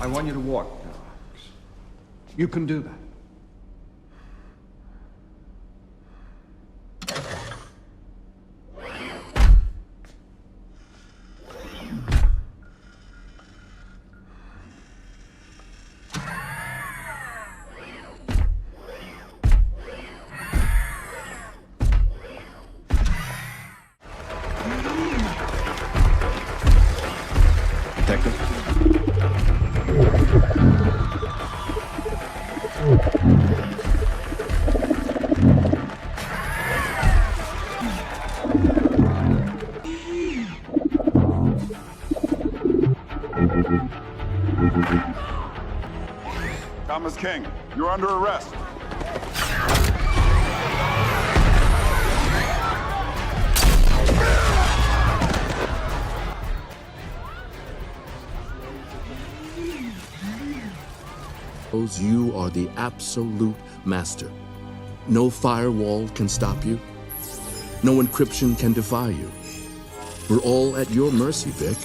I want you to walk now, Alex. You can do that. Detective? Thomas King, you're under arrest. You are the absolute master. No firewall can stop you. No encryption can defy you. We're all at your mercy, Vic.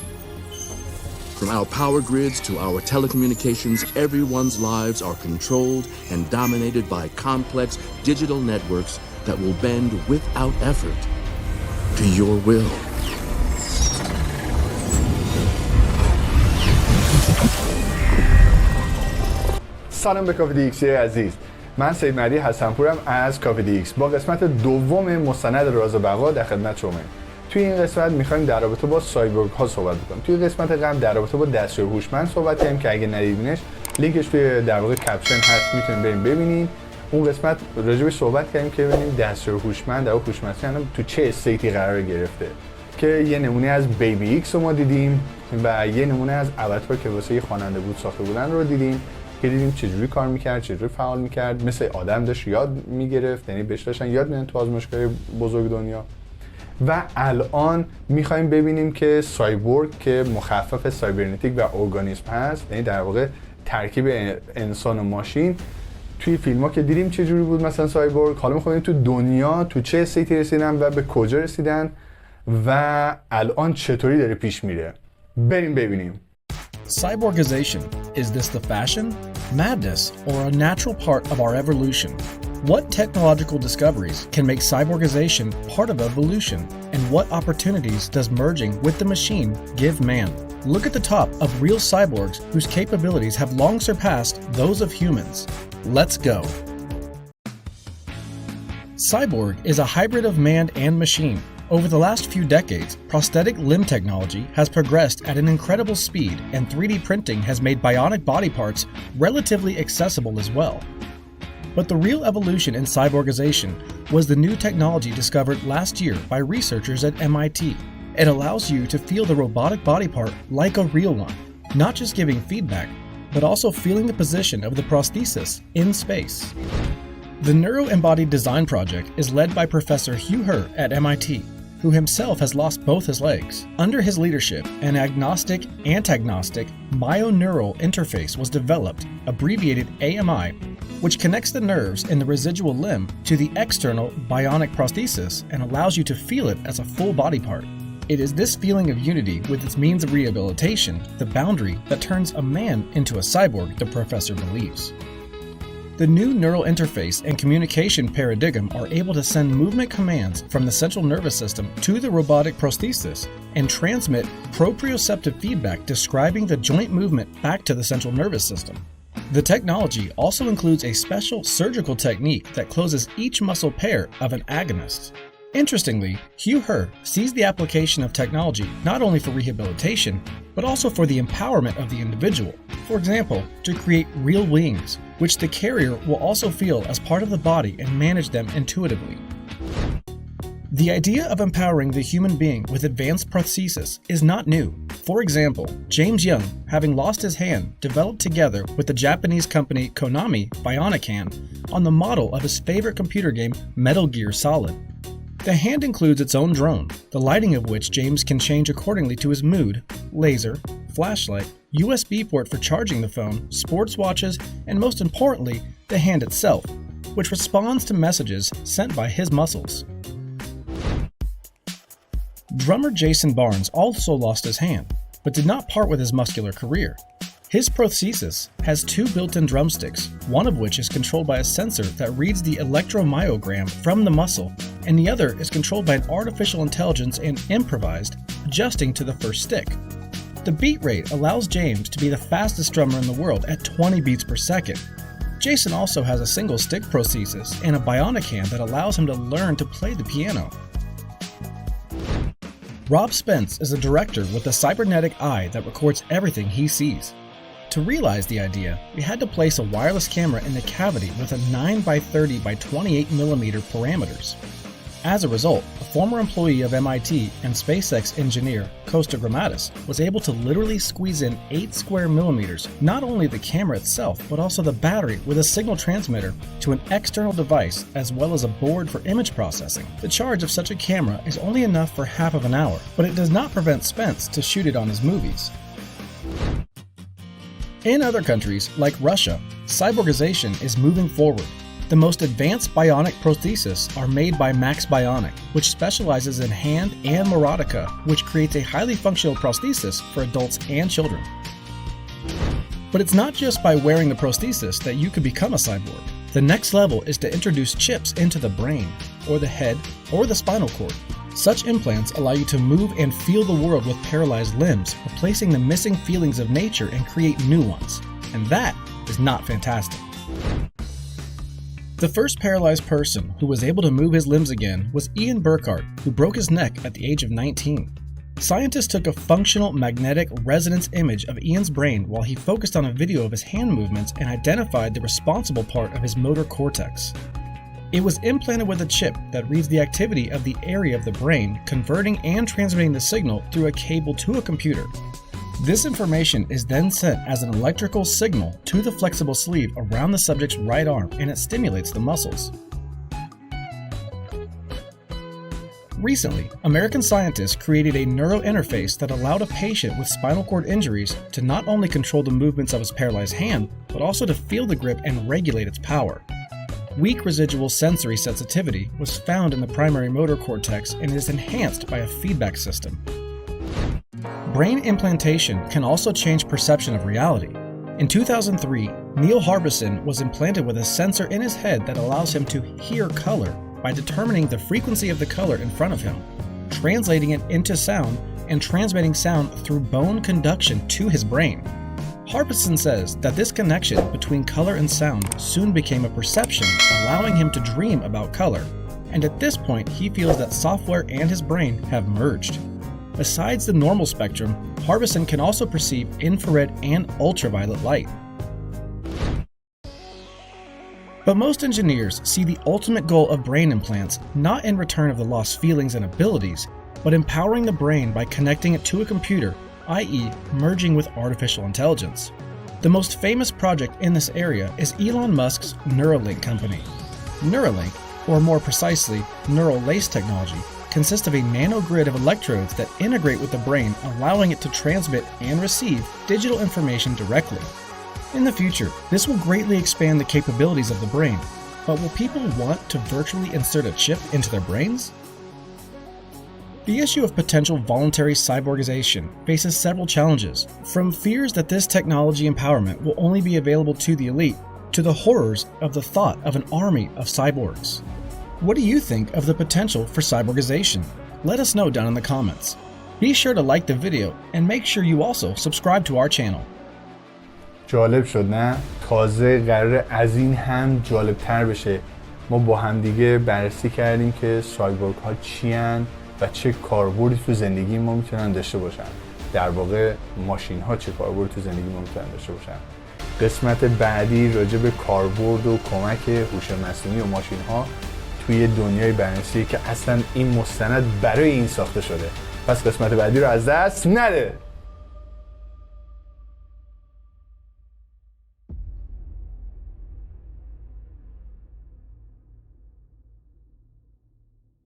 From our power grids to our telecommunications, everyone's lives are controlled and dominated by complex digital networks that will bend without effort to your will. سلام به CafeDX عزیز. من سیدمهدی هستم پورم از CafeDX با قسمت دوم مستند راز بقا در خدمت شما. توی این قسمت می‌خوایم در رابطه با سایبورگ ها صحبت بکنیم. توی قسمت قبل در رابطه با دستیار هوشمند صحبت کردیم که اگه ندیدینش لینکش توی در واقع کپشن هست، میتونید بریم ببینید. اون قسمت راجعش صحبت کردیم که ببینیم دستیار هوشمند در هوشمندی تو چه استیتی قرار گرفته. که یه نمونه از بیبی ایکس رو ما دیدیم و یه نمونه از اواتار که واسه خواننده بود ساخته بودن رو دیدیم. که دیدیم چجوری کار میکرد، چجوری فعال میکرد، مثل آدم داشت یاد میگرفت، یعنی بهش داشتن یاد میدن تو آزمایشگاه بزرگ دنیا. و الان میخوایم ببینیم که سایبورگ که مخفف سایبرنتیک و ارگانیسم هست، یعنی در واقع ترکیب انسان و ماشین، توی فیلم ها که دیدیم چجوری بود مثلا سایبورگ، حالا میخوایم تو دنیا تو چه استیتی رسیدن و به کجا رسیدن و الان چطوری داره پیش میره. بریم ببینیم. Cyborgization. Is this the fashion, madness, or a natural part of our evolution? What technological discoveries can make cyborgization part of evolution? And what opportunities does merging with the machine give man? Look at the top of real cyborgs whose capabilities have long surpassed those of humans. Let's go. Cyborg is a hybrid of man and machine. Over the last few decades, prosthetic limb technology has progressed at an incredible speed, and 3D printing has made bionic body parts relatively accessible as well. But the real evolution in cyborgization was the new technology discovered last year by researchers at MIT. It allows you to feel the robotic body part like a real one, not just giving feedback, but also feeling the position of the prosthesis in space. The Neuro-Embodied Design Project is led by Professor Hugh Herr at MIT, who himself has lost both his legs. Under his leadership, an agnostic-antagnostic myoneural interface was developed, abbreviated AMI, which connects the nerves in the residual limb to the external bionic prosthesis and allows you to feel it as a full body part. It is this feeling of unity with its means of rehabilitation, the boundary that turns a man into a cyborg, the professor believes. The new neural interface and communication paradigm are able to send movement commands from the central nervous system to the robotic prosthesis and transmit proprioceptive feedback describing the joint movement back to the central nervous system. The technology also includes a special surgical technique that closes each muscle pair of an agonist. Interestingly, Hugh Herr sees the application of technology not only for rehabilitation, but also for the empowerment of the individual. For example, to create real wings, which the carrier will also feel as part of the body and manage them intuitively. The idea of empowering the human being with advanced prosthesis is not new. For example, James Young, having lost his hand, developed together with the Japanese company Konami Bionic Hand on the model of his favorite computer game Metal Gear Solid. The hand includes its own drone, the lighting of which James can change accordingly to his mood, laser, flashlight, USB port for charging the phone, sports watches, and most importantly, the hand itself, which responds to messages sent by his muscles. Drummer Jason Barnes also lost his hand, but did not part with his muscular career. His prosthesis has two built-in drumsticks, one of which is controlled by a sensor that reads the electromyogram from the muscle, and the other is controlled by an artificial intelligence and improvised, adjusting to the first stick. The beat rate allows James to be the fastest drummer in the world at 20 beats per second. Jason also has a single stick prosthesis and a bionic hand that allows him to learn to play the piano. Rob Spence is a director with a cybernetic eye that records everything he sees. To realize the idea, we had to place a wireless camera in the cavity with a 9x30 by 28mm parameters. As a result, a former employee of MIT and SpaceX engineer Costa Grammatis was able to literally squeeze in 8 square millimeters, not only the camera itself, but also the battery with a signal transmitter to an external device as well as a board for image processing. The charge of such a camera is only enough for half of an hour, but it does not prevent Spence to shoot it on his movies. In other countries, like Russia, cyborgization is moving forward. The most advanced bionic prostheses are made by Max Bionic, which specializes in hand and Morotica, which creates a highly functional prosthesis for adults and children. But it's not just by wearing the prosthesis that you could become a cyborg. The next level is to introduce chips into the brain, or the head, or the spinal cord. Such implants allow you to move and feel the world with paralyzed limbs, replacing the missing feelings of nature and create new ones. And that is not fantastic. The first paralyzed person who was able to move his limbs again was Ian Burkhart, who broke his neck at the age of 19. Scientists took a functional magnetic resonance image of Ian's brain while he focused on a video of his hand movements and identified the responsible part of his motor cortex. It was implanted with a chip that reads the activity of the area of the brain, converting and transmitting the signal through a cable to a computer. This information is then sent as an electrical signal to the flexible sleeve around the subject's right arm, and it stimulates the muscles. Recently, American scientists created a neural interface that allowed a patient with spinal cord injuries to not only control the movements of his paralyzed hand, but also to feel the grip and regulate its power. Weak residual sensory sensitivity was found in the primary motor cortex and is enhanced by a feedback system. Brain implantation can also change perception of reality. In 2003, Neil Harbison was implanted with a sensor in his head that allows him to hear color by determining the frequency of the color in front of him, translating it into sound, and transmitting sound through bone conduction to his brain. Harbison says that this connection between color and sound soon became a perception, allowing him to dream about color, and at this point he feels that software and his brain have merged. Besides the normal spectrum, Harbison can also perceive infrared and ultraviolet light. But most engineers see the ultimate goal of brain implants not in return of the lost feelings and abilities, but empowering the brain by connecting it to a computer, i.e. merging with artificial intelligence. The most famous project in this area is Elon Musk's Neuralink company. Neuralink, or more precisely, neural lace technology, consists of a nanogrid of electrodes that integrate with the brain, allowing it to transmit and receive digital information directly. In the future, this will greatly expand the capabilities of the brain, but will people want to virtually insert a chip into their brains? The issue of potential voluntary cyborgization faces several challenges, from fears that this technology empowerment will only be available to the elite, to the horrors of the thought of an army of cyborgs. What do you think of the potential for cyborgization? Let us know down in the comments. Be sure to like the video and make sure you also subscribe to our channel. جالب شد نه؟ تازه قراره از این هم جالب تر بشه. ما با هم دیگه بررسی کردیم که سایبورگ ها چی هن و چه کاربردی تو زندگی ما میتونن داشته باشن. در واقع ماشین ها چه کاربردی تو زندگی ما میتونن داشته باشن. قسمت بعدی راجع به کاربرد و کمک هوش مصنوعی و ماشین ها توی دنیای بررسی که اصلا این مستند برای این ساخته شده. پس قسمت بعدی رو از دست نده.